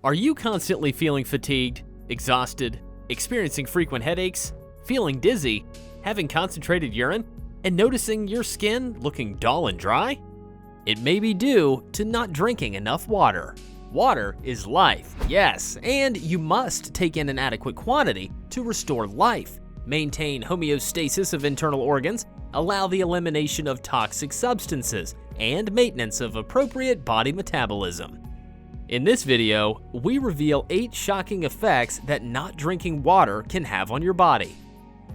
Are you constantly feeling fatigued, exhausted, experiencing frequent headaches, feeling dizzy, having concentrated urine, and noticing your skin looking dull and dry? It may be due to not drinking enough water. Water is life, yes, and you must take in an adequate quantity to restore life, maintain homeostasis of internal organs, allow the elimination of toxic substances, and maintenance of appropriate body metabolism. In this video, we reveal 8 shocking effects that not drinking water can have on your body.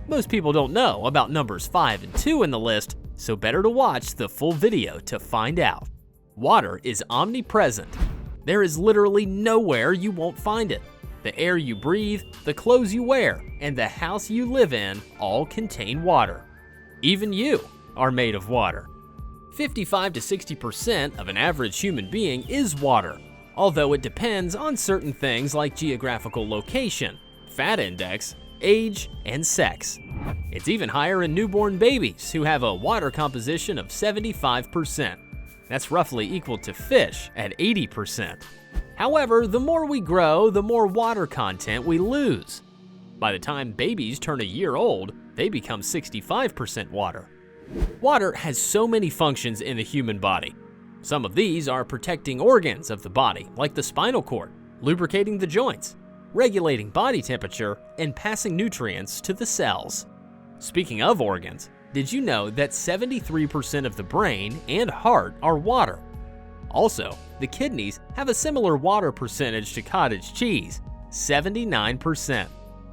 Most people don't know about numbers 5 and 2 in the list, so better to watch the full video to find out. Water is omnipresent. There is literally nowhere you won't find it. The air you breathe, the clothes you wear, and the house you live in all contain water. Even you are made of water. 55 to 60% of an average human being is water, although it depends on certain things like geographical location, fat index, age, and sex. It's even higher in newborn babies who have a water composition of 75%. That's roughly equal to fish at 80%. However, the more we grow, the more water content we lose. By the time babies turn a year old, they become 65% water. Water has so many functions in the human body. Some of these are protecting organs of the body, like the spinal cord, lubricating the joints, regulating body temperature, and passing nutrients to the cells. Speaking of organs, did you know that 73% of the brain and heart are water? Also, the kidneys have a similar water percentage to cottage cheese, 79%.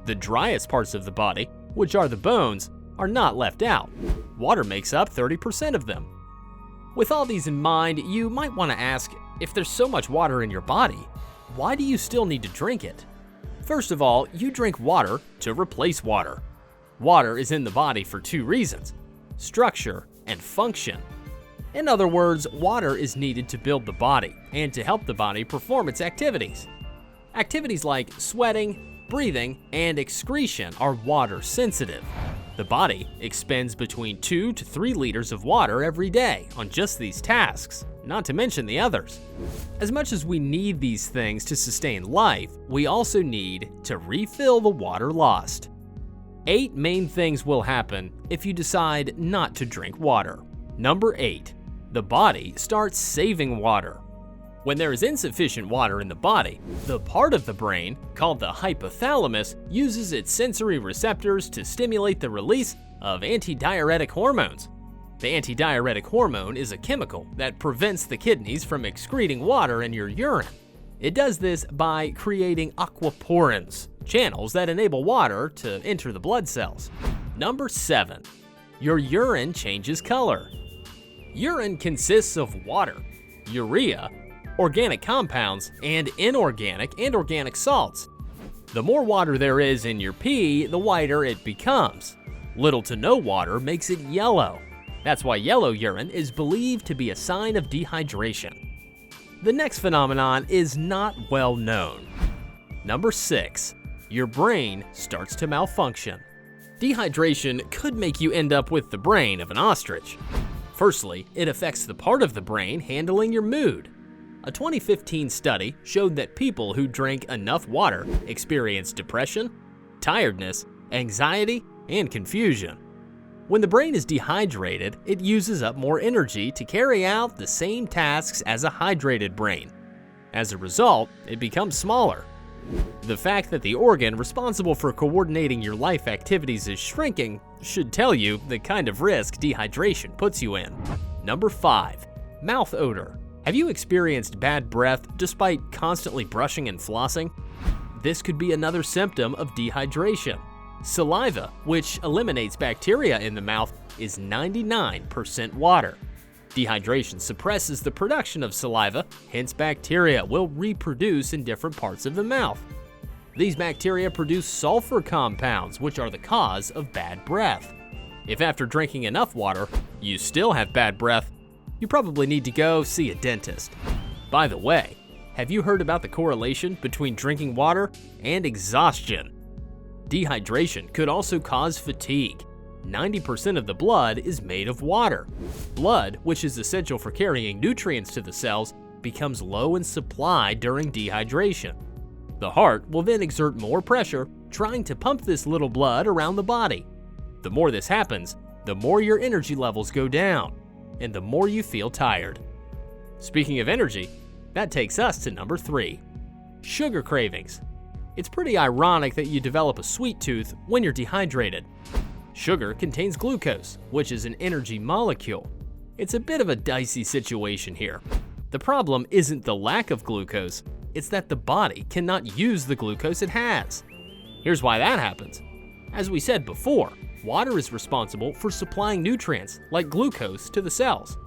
The driest parts of the body, which are the bones, are not left out. Water makes up 30% of them. With all these in mind, you might want to ask, if there's so much water in your body, why do you still need to drink it? First of all, you drink water to replace water. Water is in the body for 2 reasons: structure and function. In other words, water is needed to build the body and to help the body perform its activities. Activities like sweating, breathing, and excretion are water sensitive. The body expends between 2 to 3 liters of water every day on just these tasks, not to mention the others. As much as we need these things to sustain life, we also need to refill the water lost. 8 main things will happen if you decide not to drink water. Number 8, the body starts saving water. When there is insufficient water in the body, the part of the brain, called the hypothalamus, uses its sensory receptors to stimulate the release of antidiuretic hormones. The antidiuretic hormone is a chemical that prevents the kidneys from excreting water in your urine. It does this by creating aquaporins, channels that enable water to enter the blood cells. Number 7, your urine changes color. Urine consists of water, urea, organic compounds, and inorganic and organic salts. The more water there is in your pee, the whiter it becomes. Little to no water makes it yellow. That's why yellow urine is believed to be a sign of dehydration. The next phenomenon is not well known. Number 6, your brain starts to malfunction. Dehydration could make you end up with the brain of an ostrich. Firstly, it affects the part of the brain handling your mood. A 2015 study showed that people who drink enough water experience depression, tiredness, anxiety, and confusion. When the brain is dehydrated, it uses up more energy to carry out the same tasks as a hydrated brain. As a result, it becomes smaller. The fact that the organ responsible for coordinating your life activities is shrinking should tell you the kind of risk dehydration puts you in. Number 5, mouth odor. Have you experienced bad breath despite constantly brushing and flossing? This could be another symptom of dehydration. Saliva, which eliminates bacteria in the mouth, is 99% water. Dehydration suppresses the production of saliva, hence bacteria will reproduce in different parts of the mouth. These bacteria produce sulfur compounds, which are the cause of bad breath. If after drinking enough water, you still have bad breath, you probably need to go see a dentist. By the way, have you heard about the correlation between drinking water and exhaustion? Dehydration could also cause fatigue. 90% of the blood is made of water. Blood, which is essential for carrying nutrients to the cells, becomes low in supply during dehydration. The heart will then exert more pressure, trying to pump this little blood around the body. The more this happens, the more your energy levels go down, and the more you feel tired. Speaking of energy, that takes us to number 3, sugar cravings. It's pretty ironic that you develop a sweet tooth when you're dehydrated. Sugar contains glucose, which is an energy molecule. It's a bit of a dicey situation here. The problem isn't the lack of glucose, it's that the body cannot use the glucose it has. Here's why that happens. As we said before, water is responsible for supplying nutrients like glucose to the cells.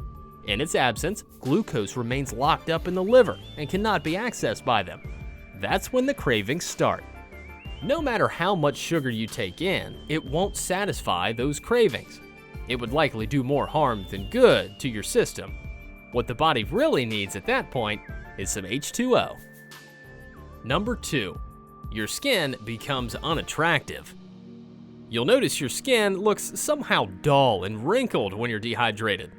In its absence, glucose remains locked up in the liver and cannot be accessed by them. That's when the cravings start. No matter how much sugar you take in, it won't satisfy those cravings. It would likely do more harm than good to your system. What the body really needs at that point is some H2O. Number 2, your skin becomes unattractive. You'll notice your skin looks somehow dull and wrinkled when you're dehydrated.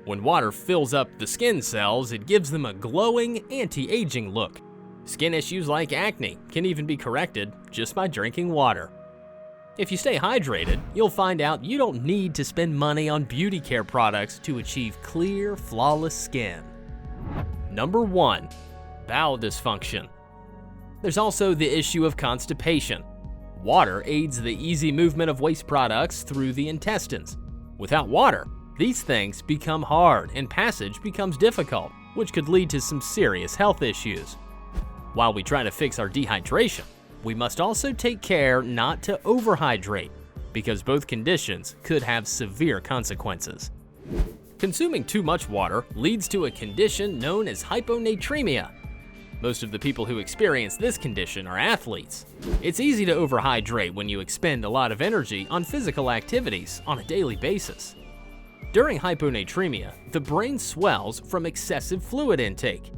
When water fills up the skin cells, it gives them a glowing, anti-aging look. Skin issues like acne can even be corrected just by drinking water. If you stay hydrated, you'll find out you don't need to spend money on beauty care products to achieve clear, flawless skin. Number 1, bowel dysfunction. There's also the issue of constipation. Water aids the easy movement of waste products through the intestines. Without water, these things become hard and passage becomes difficult, which could lead to some serious health issues. While we try to fix our dehydration, we must also take care not to overhydrate, because both conditions could have severe consequences. Consuming too much water leads to a condition known as hyponatremia. Most of the people who experience this condition are athletes. It's easy to overhydrate when you expend a lot of energy on physical activities on a daily basis. During hyponatremia, the brain swells from excessive fluid intake.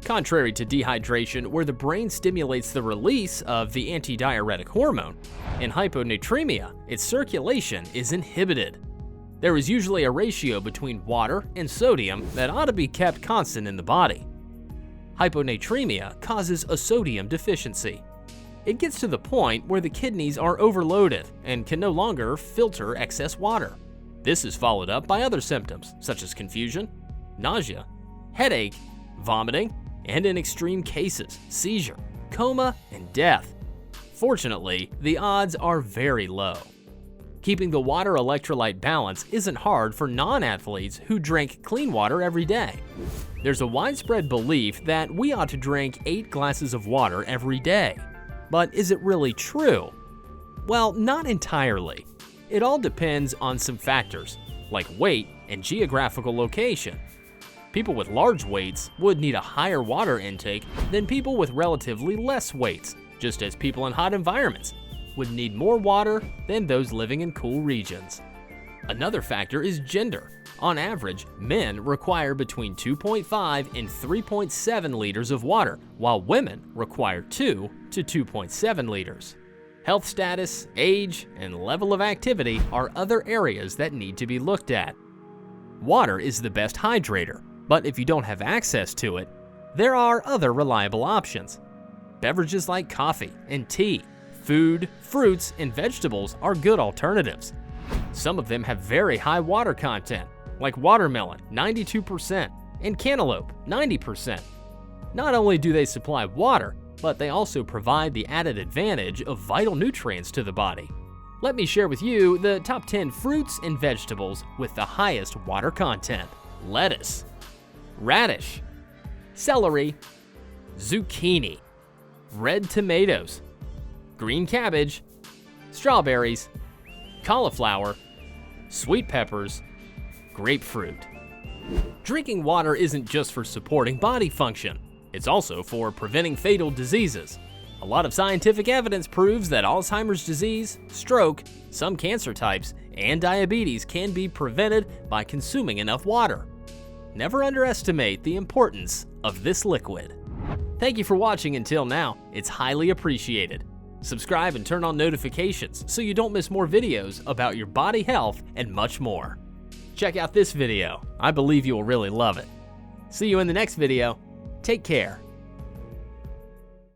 Contrary to dehydration, where the brain stimulates the release of the antidiuretic hormone, in hyponatremia, its circulation is inhibited. There is usually a ratio between water and sodium that ought to be kept constant in the body. Hyponatremia causes a sodium deficiency. It gets to the point where the kidneys are overloaded and can no longer filter excess water. This is followed up by other symptoms such as confusion, nausea, headache, vomiting, and in extreme cases, seizure, coma, and death. Fortunately, the odds are very low. Keeping the water electrolyte balance isn't hard for non-athletes who drink clean water every day. There's a widespread belief that we ought to drink 8 glasses of water every day. But is it really true? Well, not entirely. It all depends on some factors, like weight and geographical location. People with large weights would need a higher water intake than people with relatively less weights, just as people in hot environments would need more water than those living in cool regions. Another factor is gender. On average, men require between 2.5 and 3.7 liters of water, while women require 2 to 2.7 liters. Health status, age, and level of activity are other areas that need to be looked at. Water is the best hydrator, but if you don't have access to it, there are other reliable options. Beverages like coffee and tea, food, fruits, and vegetables are good alternatives. Some of them have very high water content, like watermelon, 92%, and cantaloupe, 90%. Not only do they supply water, but they also provide the added advantage of vital nutrients to the body. Let me share with you the top 10 fruits and vegetables with the highest water content. Lettuce, radish, celery, zucchini, red tomatoes, green cabbage, strawberries, cauliflower, sweet peppers, grapefruit. Drinking water isn't just for supporting body function, it's also for preventing fatal diseases. A lot of scientific evidence proves that Alzheimer's disease, stroke, some cancer types, and diabetes can be prevented by consuming enough water. Never underestimate the importance of this liquid. Thank you for watching until now. It's highly appreciated. Subscribe and turn on notifications so you don't miss more videos about your body health and much more. Check out this video. I believe you will really love it. See you in the next video. Take care.